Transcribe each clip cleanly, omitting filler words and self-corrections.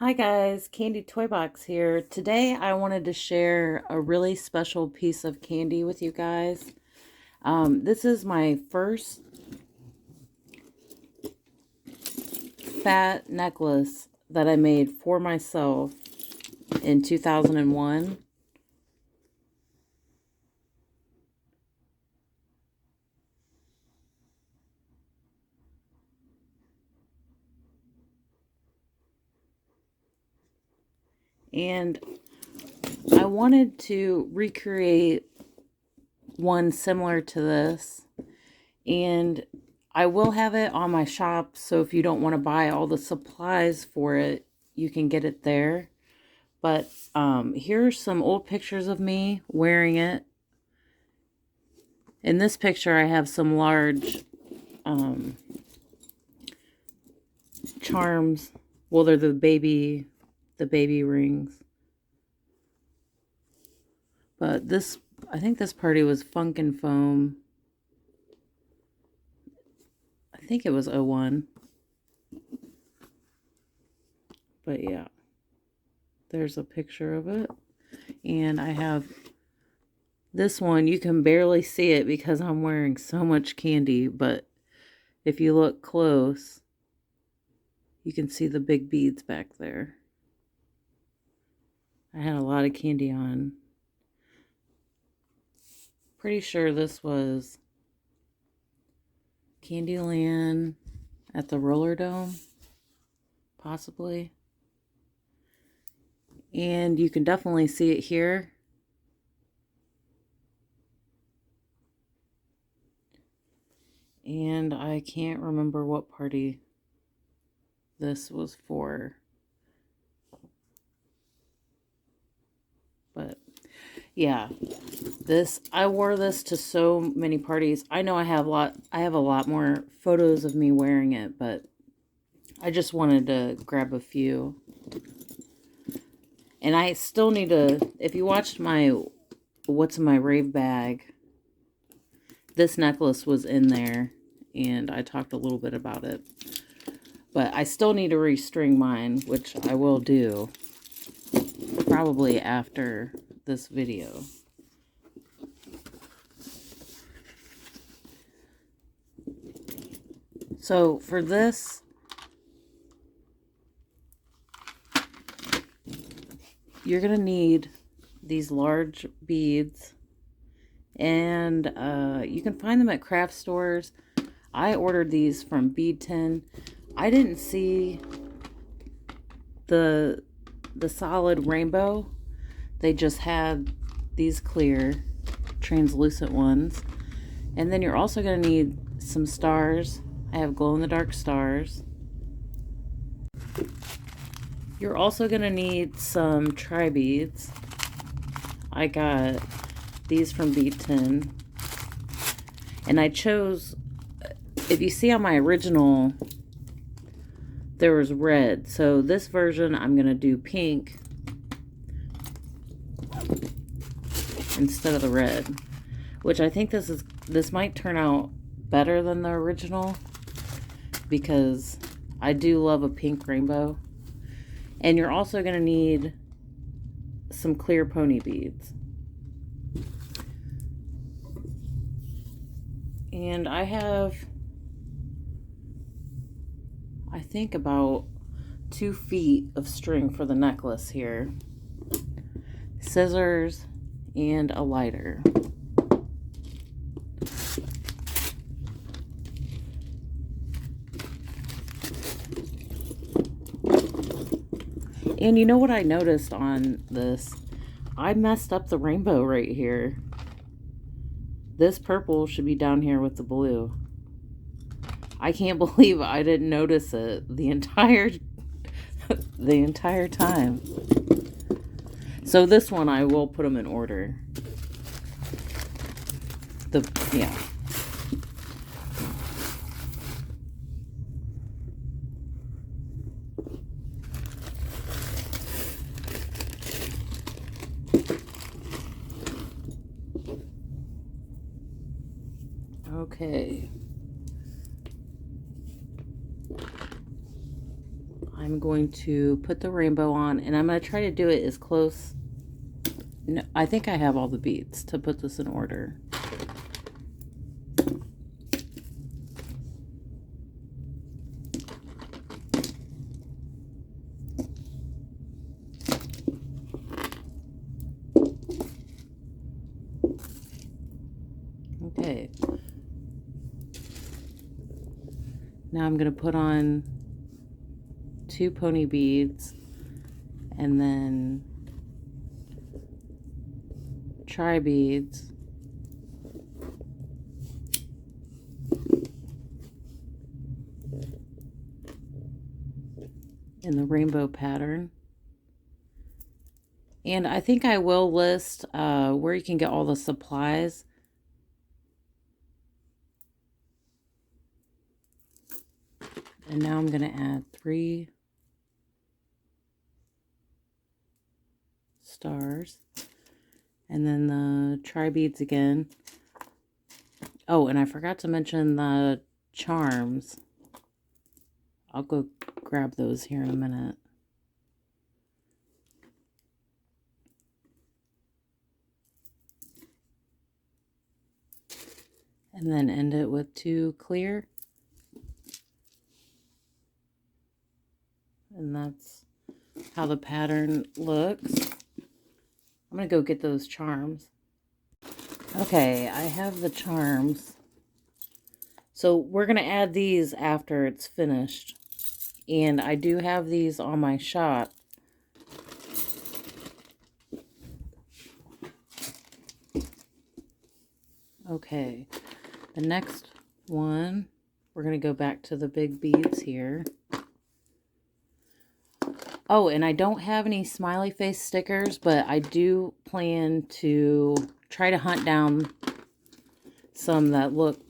Hi guys, Candy Toy Box here. Today I wanted to share a really special piece of candy with you guys. This is my first Phat necklace that I made for myself in 2001. And I wanted to recreate one similar to this. And I will have it on my shop, so if you don't want to buy all the supplies for it, you can get it there. But here's some old pictures of me wearing it. In this picture, I have some large charms. Well, they're the baby rings. But this, I think this party was Funk and Foam. I think it was '01. But yeah, there's a picture of it. And I have this one. You can barely see it because I'm wearing so much candy. But if you look close, you can see the big beads back there. I had a lot of candy on. Pretty sure this was Candyland at the Roller Dome, possibly. And you can definitely see it here. And I can't remember what party this was for. But yeah, I wore this to so many parties. I know I have a lot more photos of me wearing it, but I just wanted to grab a few. And I still need to, if you watched my What's in My Rave bag, this necklace was in there and I talked a little bit about it. But I still need to restring mine, which I will do probably after this video. So for this, you're going to need these large beads. And you can find them at craft stores. I ordered these from Bead Tin. I didn't see the solid rainbow. They just had these clear translucent ones. And then you're also going to need some stars. I have glow-in-the-dark stars. You're also going to need some tri-beads. I got these from Bead Tin. And I chose, if you see on my original, there was red. So this version, I'm going to do pink instead of the red. Which I think this might turn out better than the original, because I do love a pink rainbow. And you're also going to need some clear pony beads. And I have, I think, about 2 feet of string for the necklace here. Scissors and a lighter. And you know what I noticed on this? I messed up the rainbow right here. This purple should be down here with the blue. I can't believe I didn't notice it the entire time. So this one, I will put them in order. Yeah. Okay. I'm going to put the rainbow on, and I'm going to try to do it as close. No, I think I have all the beads to put this in order. Okay. Now I'm going to put on 2 pony beads and then tri beads. In the rainbow pattern. And I think I will list where you can get all the supplies. And now I'm going to add 3 stars. And then the tri beads again. Oh, and I forgot to mention the charms. I'll go grab those here in a minute. And then end it with 2 clear. And that's how the pattern looks. I'm going to go get those charms. Okay, I have the charms. So we're going to add these after it's finished. And I do have these on my shop. Okay, the next one, we're going to go back to the big beads here. Oh, and I don't have any smiley face stickers, but I do plan to try to hunt down some that look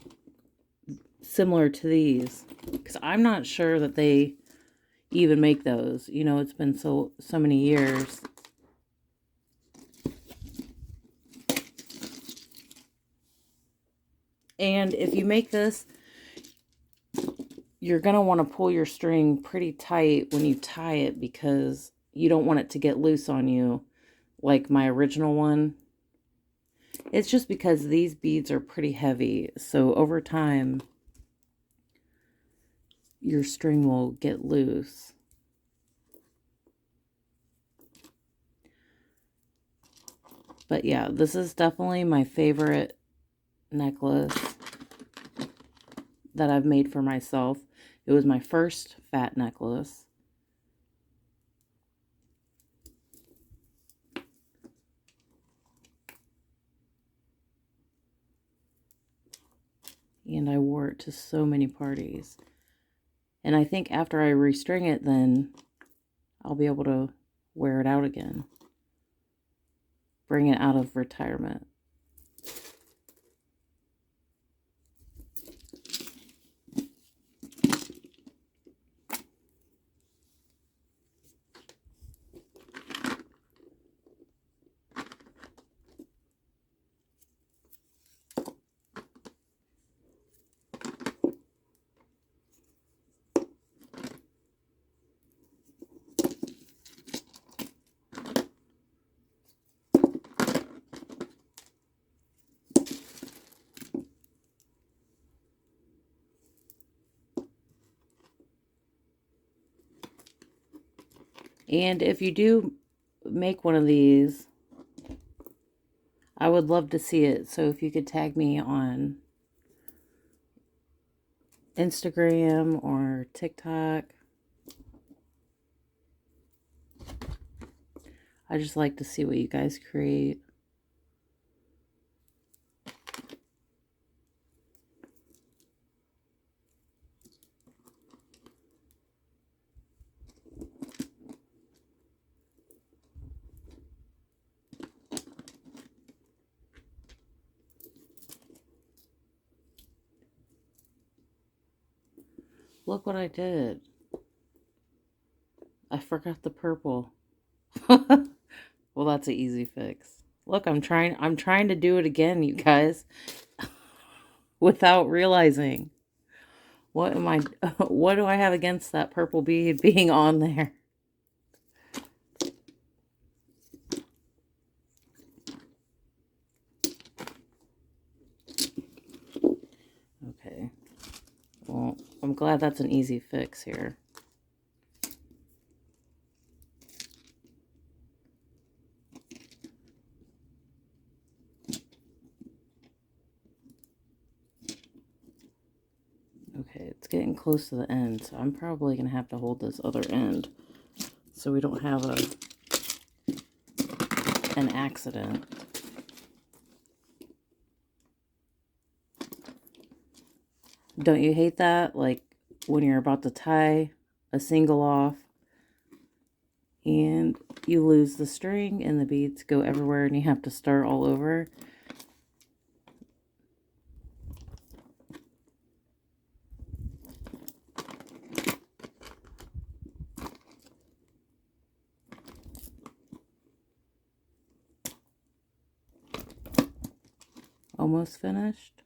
similar to these, because I'm not sure that they even make those. You know, it's been so many years. And if you make this, you're going to want to pull your string pretty tight when you tie it, because you don't want it to get loose on you like my original one. It's just because these beads are pretty heavy, so over time your string will get loose. But yeah, this is definitely my favorite necklace that I've made for myself. It was my first Phat necklace. And I wore it to so many parties. And I think after I restring it, then I'll be able to wear it out again. Bring it out of retirement. And if you do make one of these, I would love to see it. So if you could tag me on Instagram or TikTok. I just like to see what you guys create. Look what I did. I forgot the purple. Well, that's an easy fix. Look, I'm trying to do it again, you guys, without realizing. What am I, what do I have against that purple bead being on there? Okay. Well, I'm glad that's an easy fix here. Okay, it's getting close to the end, so I'm probably going to have to hold this other end so we don't have an accident. Don't you hate that? Like when you're about to tie a single off and you lose the string and the beads go everywhere and you have to start all over. Almost finished.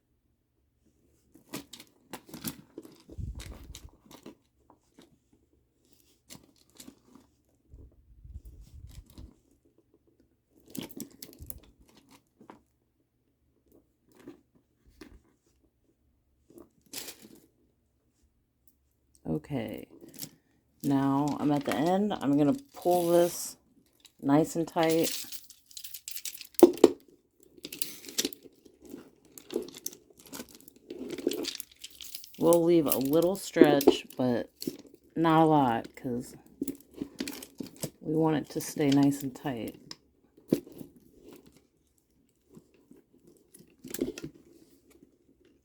Okay, now I'm at the end. I'm going to pull this nice and tight. We'll leave a little stretch, but not a lot because we want it to stay nice and tight.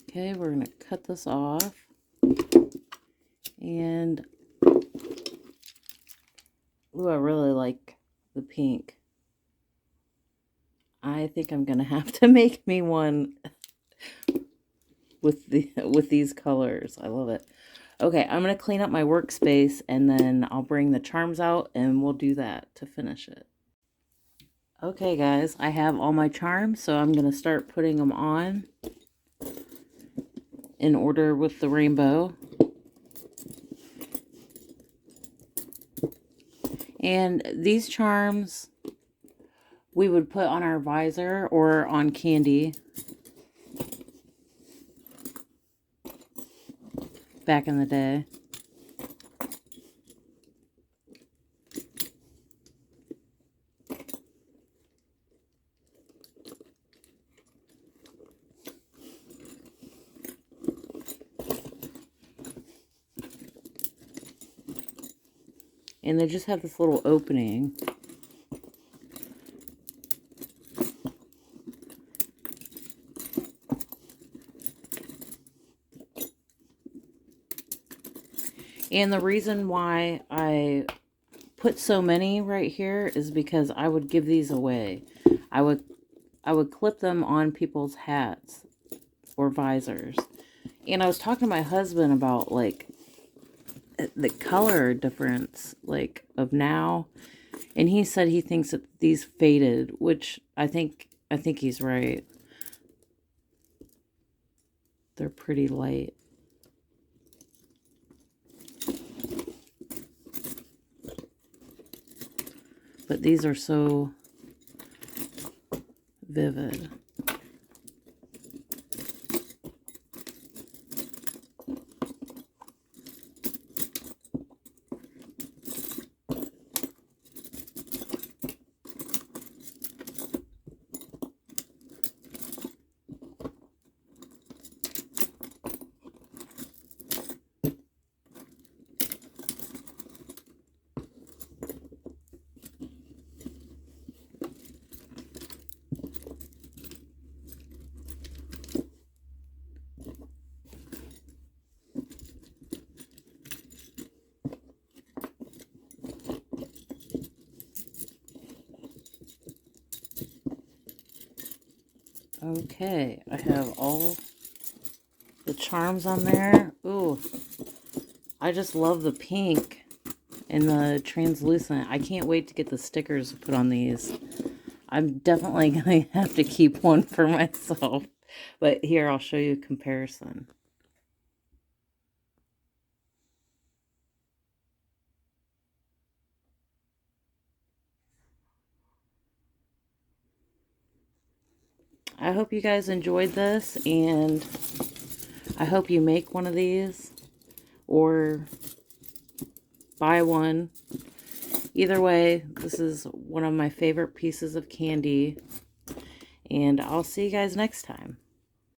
Okay, we're going to cut this off. And, ooh, I really like the pink. I think I'm going to have to make me one with these colors. I love it. Okay, I'm going to clean up my workspace and then I'll bring the charms out and we'll do that to finish it. Okay, guys, I have all my charms, so I'm going to start putting them on in order with the rainbow. And these charms we would put on our visor or on Kandi back in the day. And they just have this little opening. And the reason why I put so many right here is because I would give these away. I would clip them on people's hats or visors. And I was talking to my husband about like the color difference like of now, and he said he thinks that these faded, which I think he's right. They're pretty light. But these are so vivid. Okay, I have all the charms on there. Ooh, I just love the pink and the translucent. I can't wait to get the stickers put on these. I'm definitely going to have to keep one for myself. But here, I'll show you a comparison. I hope you guys enjoyed this, and I hope you make one of these or buy one. Either way, this is one of my favorite pieces of candy, and I'll see you guys next time.